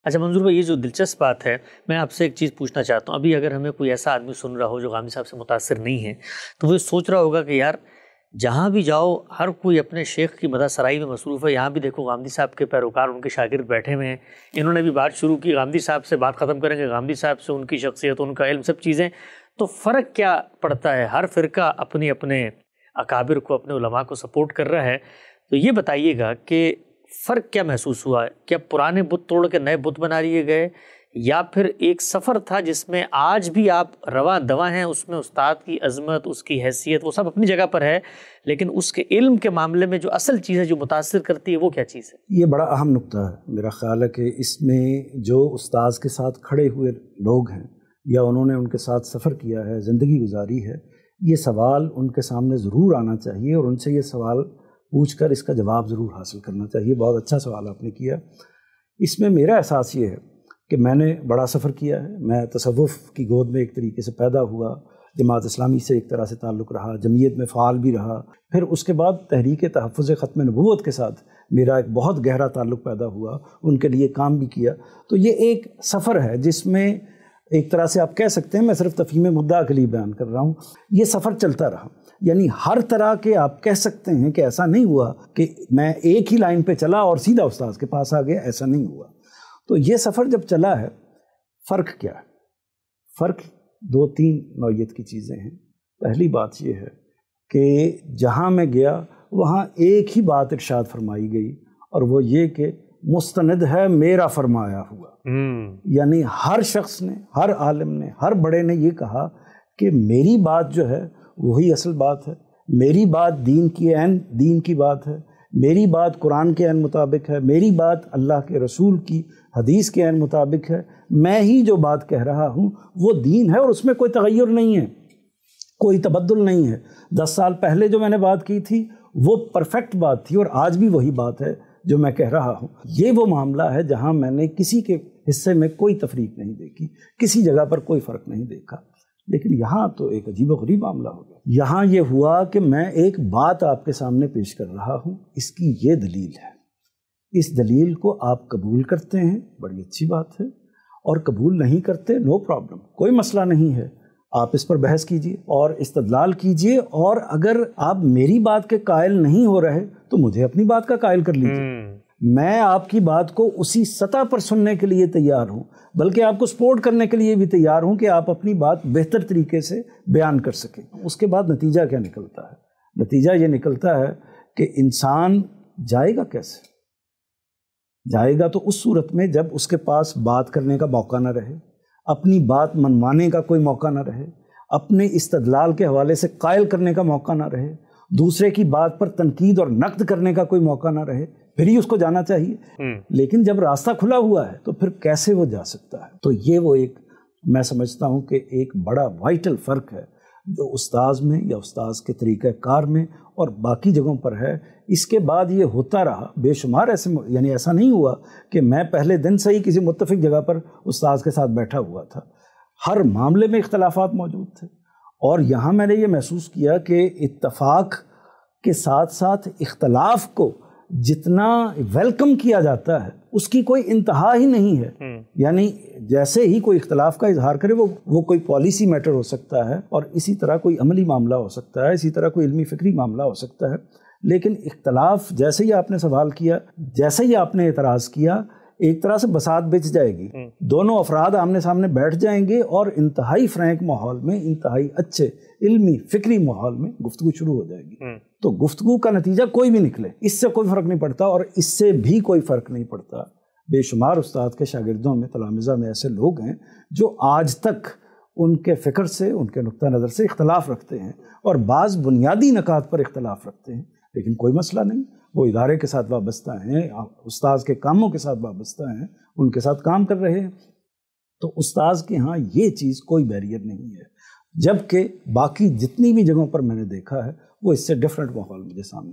اچھا منظور بھائی، یہ جو دلچسپ بات ہے، میں آپ سے ایک چیز پوچھنا چاہتا ہوں. ابھی اگر ہمیں کوئی ایسا آدمی سن رہا ہو جو غامدی صاحب سے متاثر نہیں ہے، تو وہ سوچ رہا ہوگا کہ یار جہاں بھی جاؤ ہر کوئی اپنے شیخ کی مدح سرائی میں مصروف ہے. یہاں بھی دیکھو غامدی صاحب کے پیروکار، ان کے شاگرد بیٹھے ہوئے ہیں. انہوں نے بھی بات شروع کی، غامدی صاحب سے بات ختم کریں گے، غامدی صاحب سے ان کی شخصیت، ان کا علم، سب چیزیں. تو فرق کیا پڑتا ہے؟ ہر فرقہ اپنے اکابر کو، اپنے علماء کو سپورٹ کر رہا ہے. تو یہ بتائیے گا کہ فرق کیا محسوس ہوا ہے؟ کیا پرانے بت توڑ کے نئے بت بنا لیے گئے، یا پھر ایک سفر تھا جس میں آج بھی آپ رواں دواں ہیں، اس میں استاد کی عظمت، اس کی حیثیت، وہ سب اپنی جگہ پر ہے، لیکن اس کے علم کے معاملے میں جو اصل چیز ہے جو متاثر کرتی ہے وہ کیا چیز ہے؟ یہ بڑا اہم نقطہ ہے. میرا خیال ہے کہ اس میں جو استاذ کے ساتھ کھڑے ہوئے لوگ ہیں یا انہوں نے ان کے ساتھ سفر کیا ہے، زندگی گزاری ہے، یہ سوال ان کے سامنے ضرور آنا چاہیے اور ان سے یہ سوال پوچھ کر اس کا جواب ضرور حاصل کرنا چاہیے. بہت اچھا سوال آپ نے کیا. اس میں میرا احساس یہ ہے کہ میں نے بڑا سفر کیا ہے. میں تصوف کی گود میں ایک طریقے سے پیدا ہوا، جماعت اسلامی سے ایک طرح سے تعلق رہا، جمعیت میں فعال بھی رہا. پھر اس کے بعد تحریک تحفظ ختم نبوت کے ساتھ میرا ایک بہت گہرا تعلق پیدا ہوا، ان کے لیے کام بھی کیا. تو یہ ایک سفر ہے جس میں ایک طرح سے آپ کہہ سکتے ہیں، میں صرف تفہیم مدعا کے لیے بیان کر رہا ہوں، یہ سفر چلتا رہا. یعنی ہر طرح کے آپ کہہ سکتے ہیں کہ ایسا نہیں ہوا کہ میں ایک ہی لائن پہ چلا اور سیدھا استاذ کے پاس آ گیا، ایسا نہیں ہوا. تو یہ سفر جب چلا ہے، فرق کیا ہے؟ فرق 2-3 نوعیت کی چیزیں ہیں. پہلی بات یہ ہے کہ جہاں میں گیا وہاں ایک ہی بات ارشاد فرمائی گئی، اور وہ یہ کہ مستند ہے میرا فرمایا ہوا. یعنی ہر شخص نے، ہر عالم نے، ہر بڑے نے یہ کہا کہ میری بات جو ہے وہی اصل بات ہے، میری بات دین کی عین دین کی بات ہے، میری بات قرآن کے عین مطابق ہے، میری بات اللہ کے رسول کی حدیث کے عین مطابق ہے. میں ہی جو بات کہہ رہا ہوں وہ دین ہے، اور اس میں کوئی تغیر نہیں ہے، کوئی تبدل نہیں ہے. 10 سال پہلے جو میں نے بات کی تھی وہ پرفیکٹ بات تھی، اور آج بھی وہی بات ہے جو میں کہہ رہا ہوں. یہ وہ معاملہ ہے جہاں میں نے کسی کے حصے میں کوئی تفریق نہیں دیکھی، کسی جگہ پر کوئی فرق نہیں دیکھا. لیکن یہاں تو ایک عجیب و غریب معاملہ ہو گیا. یہاں یہ ہوا کہ میں ایک بات آپ کے سامنے پیش کر رہا ہوں، اس کی یہ دلیل ہے، اس دلیل کو آپ قبول کرتے ہیں، بڑی اچھی بات ہے، اور قبول نہیں کرتے، نو پرابلم، کوئی مسئلہ نہیں ہے. آپ اس پر بحث کیجئے اور استدلال کیجئے، اور اگر آپ میری بات کے قائل نہیں ہو رہے تو مجھے اپنی بات کا قائل کر لیجئے. میں آپ کی بات کو اسی سطح پر سننے کے لیے تیار ہوں، بلکہ آپ کو سپورٹ کرنے کے لیے بھی تیار ہوں کہ آپ اپنی بات بہتر طریقے سے بیان کر سکیں. اس کے بعد نتیجہ کیا نکلتا ہے؟ نتیجہ یہ نکلتا ہے کہ انسان جائے گا کیسے؟ جائے گا تو اس صورت میں جب اس کے پاس بات کرنے کا موقع نہ رہے، اپنی بات منوانے کا کوئی موقع نہ رہے، اپنے استدلال کے حوالے سے قائل کرنے کا موقع نہ رہے، دوسرے کی بات پر تنقید اور نقد کرنے کا کوئی موقع نہ رہے، پھر ہی اس کو جانا چاہیے. لیکن جب راستہ کھلا ہوا ہے تو پھر کیسے وہ جا سکتا ہے؟ تو یہ وہ ایک، میں سمجھتا ہوں کہ ایک بڑا وائٹل فرق ہے جو استاذ میں یا استاذ کے طریقہ کار میں اور باقی جگہوں پر ہے. اس کے بعد یہ ہوتا رہا بے شمار ایسے، یعنی ایسا نہیں ہوا کہ میں پہلے دن سے ہی کسی متفق جگہ پر استاذ کے ساتھ بیٹھا ہوا تھا. ہر معاملے میں اختلافات موجود تھے، اور یہاں میں نے یہ محسوس کیا کہ اتفاق کے ساتھ ساتھ اختلاف کو جتنا ویلکم کیا جاتا ہے اس کی کوئی انتہا ہی نہیں ہے. یعنی جیسے ہی کوئی اختلاف کا اظہار کرے، وہ کوئی پالیسی میٹر ہو سکتا ہے، اور اسی طرح کوئی عملی معاملہ ہو سکتا ہے، اسی طرح کوئی علمی فکری معاملہ ہو سکتا ہے. لیکن اختلاف، جیسے ہی آپ نے سوال کیا، جیسے ہی آپ نے اعتراض کیا، ایک طرح سے بساط بچ جائے گی. دونوں افراد آمنے سامنے بیٹھ جائیں گے اور انتہائی فرینک ماحول میں، انتہائی اچھے علمی فکری ماحول میں گفتگو شروع ہو جائے گی. تو گفتگو کا نتیجہ کوئی بھی نکلے، اس سے کوئی فرق نہیں پڑتا، اور اس سے بھی کوئی فرق نہیں پڑتا. بے شمار استاد کے شاگردوں میں، تلامذہ میں ایسے لوگ ہیں جو آج تک ان کے فکر سے، ان کے نقطہ نظر سے اختلاف رکھتے ہیں، اور بعض بنیادی نکات پر اختلاف رکھتے ہیں، لیکن کوئی مسئلہ نہیں. وہ ادارے کے ساتھ وابستہ ہیں، استاذ کے کاموں کے ساتھ وابستہ ہیں، ان کے ساتھ کام کر رہے ہیں. تو استاذ کے ہاں یہ چیز کوئی بیریئر نہیں ہے، جبکہ باقی جتنی بھی جگہوں پر میں نے دیکھا ہے وہ اس سے ڈیفرنٹ ماحول مجھے سامنے